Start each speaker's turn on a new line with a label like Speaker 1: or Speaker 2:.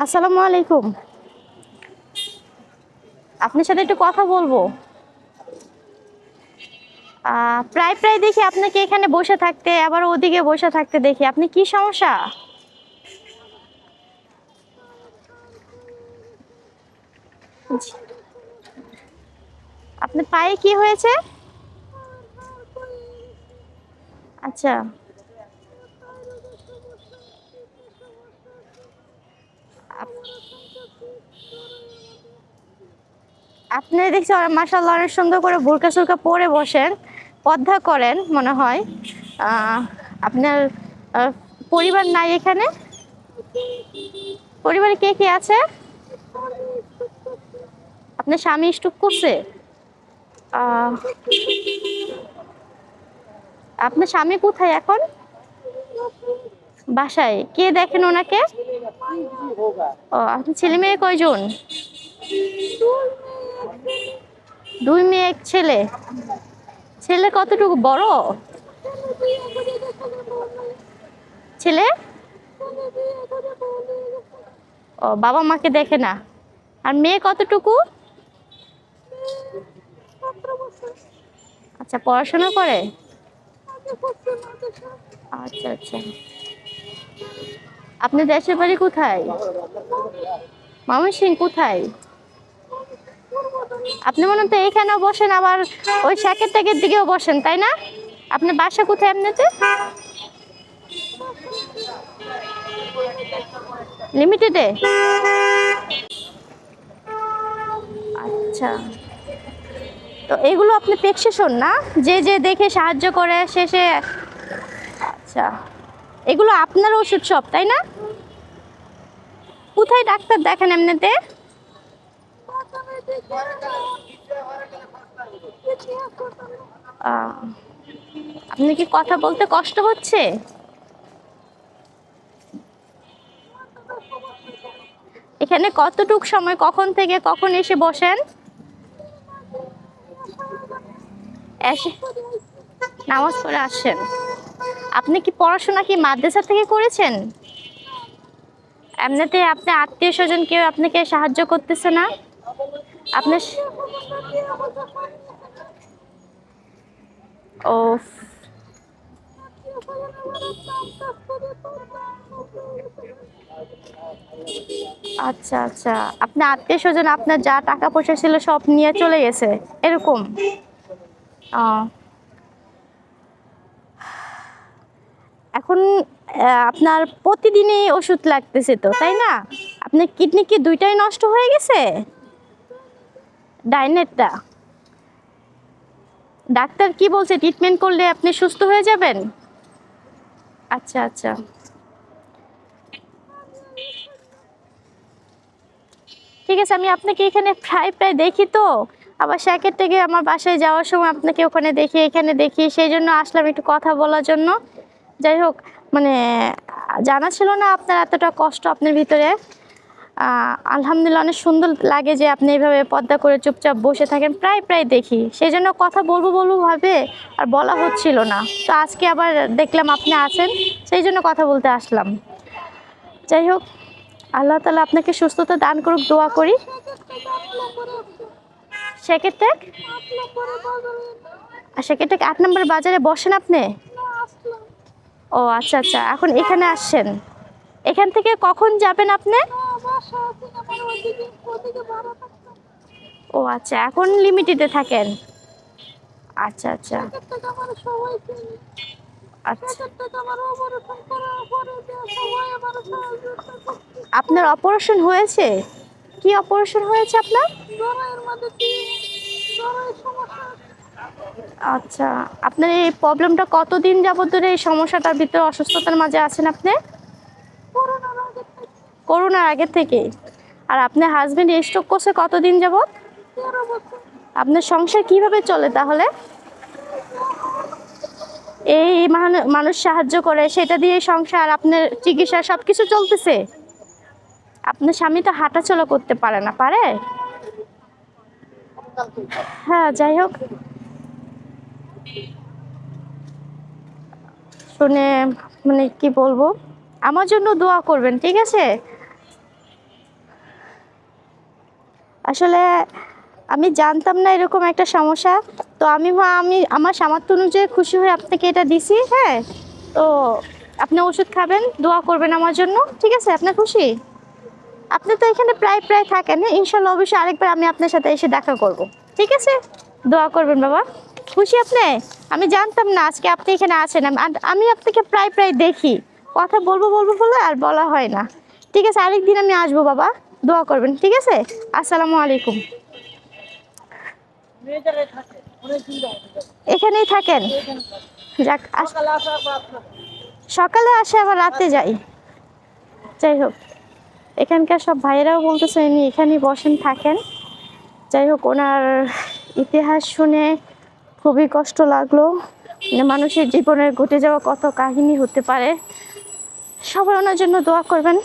Speaker 1: আসসালামু আলাইকুম। আপনার সাথে একটু কথা বলবো। প্রায় প্রায় দেখি আপনাকে এখানে বসে থাকতে, আবার ওদিকে বসে থাকতে দেখি। আপনি কি সমস্যা? জি। আপনার পায়ে কি হয়েছে? আচ্ছা। আপ- আপনি দেখছি মাশাআল্লাহ অনেক সুন্দর করে বোরকা সুরকা পরে বসেন, পর্দা করেন মনে হয়। আহ, আপনার আহ, পরিবার নাই এখানে? পরিবারে কে কে আছে? আপনার স্বামী স্ট্রোক করছে? আহ, আপনার স্বামী কোথায় এখন? বাসায়। কে দেখেন ওনাকে? ও, আপনার ছেলে মেয়ে কয়জন? দুই মেয়ে এক ছেলে। ছেলে কতটুকু বড়? ছেলে? ও, বাবা মাকে দেখে না। আর মেয়ে কতটুকু? আচ্ছা, পড়াশোনা করে। আচ্ছা আচ্ছা। আপনার দেশের বাড়ি কোথায়? ময়মনসিংহ কোথায়? আপনি মনে তো এইখানেও বসেন, আবার ওই শ্যাকের ট্যাকের দিকেও বসেন, তাই না? আপনার বাসা কোথায় এমনিতে? লিমিটেডে? আচ্ছা। তো এগুলো আপনি প্রেসক্রিপশন না, যে যে দেখে সাহায্য করে শেষে? আচ্ছা। এগুলো আপনার ওষুধ সব, তাই না? কোথায় ডাক্তার দেখেন এমনিতে? আহ, আপনি কি কথা বলতে কষ্ট হচ্ছে? এখানে কতটুক সময়, কখন থেকে কখন এসে বসেন? এসে নামাজ পড়ে আসেন। আপনি কি পড়াশোনা কি মাদ্রাসা থেকে করেছেন? এমনিতে আপনি আত্মীয় স্বজন কেউ আপনাকে সাহায্য করতেছে না? আপনার ও, আচ্ছা আচ্ছা। আপনার আত্মীয় স্বজন আপনার যা টাকা পয়সা ছিল সব নিয়ে চলে গেছে, এরকম? আহ, এখন আপনার প্রতিদিনই ওষুধ লাগতেছে তো, তাই না? আপনার কিডনি কি দুইটাই নষ্ট হয়ে গেছে? ডাইনেটটা? ডাক্তার কি বলছে, ট্রিটমেন্ট করলে আপনি সুস্থ হয়ে যাবেন? আচ্ছা আচ্ছা। ঠিক আছে, আমি আপনাকে এখানে প্রায় প্রায় দেখি তো, আবার শ্যাকের থেকে আমার বাসায় যাওয়ার সময় আপনাকে ওখানে দেখি, এখানে দেখি, সেই জন্য আসলাম একটু কথা বলার জন্য। যাই হোক, মানে জানা ছিল না আপনার এতটা কষ্ট আপনার ভিতরে। আলহামদুলিল্লাহ, অনেক সুন্দর লাগে যে আপনি এইভাবে পর্দা করে চুপচাপ বসে থাকেন, প্রায় প্রায় দেখি, সেই জন্য কথা বলবো বলবো ভাবে আর বলা হচ্ছিল না। তো আজকে আবার দেখলাম আপনি আছেন, সেই জন্য কথা বলতে আসলাম। যাই হোক, আল্লাহ তাআলা আপনাকে সুস্থতা দান করুক, দোয়া করি। সেক্ষেত্রে সেক্ষেত্রে 8 নম্বর বাজারে বসেন আপনি? ও আচ্ছা আচ্ছা, এখন এখানে আসছেন। এখান থেকে কখন যাবেন আপনি? ও আচ্ছা, এখন লিমিটেডে থাকেন। আচ্ছা আচ্ছা। আচ্ছা, আপনার অপারেশন হয়েছে? কি অপারেশন হয়েছে আপনার? আচ্ছা। আপনার এই প্রবলেমটা কতদিন যাবত ধরে এই সমস্যাটার ভিতরে, অসুস্থতার মাঝে আছেন আপনি? করোনার আগে থেকে? আর আপনার হাজবেন্ড স্ট্রোক করছে কতদিন যাবত? আপনার সংসার কিভাবে চলে তাহলে? এই মানুষ সাহায্য করে, সেটা দিয়ে সংসার, আপনার চিকিৎসা সবকিছু চলতেছে? আপনার স্বামী তো হাঁটাচলা করতে পারে না, পারে? হ্যাঁ, যাই হোক, শুনে মানে কি বলবো, আমার জন্য দোয়া করবেন, ঠিক আছে? আসলে আমি জানতাম না এরকম একটা সমস্যা। তো আমি আমার সামর্থ্য অনুযায়ী খুশি হয়ে আপনাকে এটা দিছি, হ্যাঁ? তো আপনি ওষুধ খাবেন, দোয়া করবেন আমার জন্য। ঠিক আছে? আপনি খুশি? আপনি তো এখানে প্রায় থাকেন। হ্যাঁ? ইনশাআল্লাহ অবশ্যই আরেকবার আমি আপনার সাথে এসে দেখা করব। ঠিক আছে? দোয়া করবেন বাবা। খুশি আপনি? আমি জানতাম না আজকে আপনি এখানে আছেন। আমি আপনাকে প্রায় দেখি। কথা বলবো বলে আর বলা হয় না। ঠিক আছে, আরেকদিন আমি আসবো বাবা। দোয়া করবেন। ঠিক আছে? আসসালামু আলাইকুম। এখানেই থাকেন? যাক, সকালে আসে আবার রাতে যাই। যাই হোক, এখানকার সব ভাইয়েরাও বলতেছে ইনি এখানেই বসেন থাকেন। যাই হোক, ওনার ইতিহাস শুনে খুবই কষ্ট লাগলো। মানে মানুষের জীবনের ঘটে যাওয়া কত কাহিনী হতে পারে। সবাই ওনার জন্য দোয়া করবেন।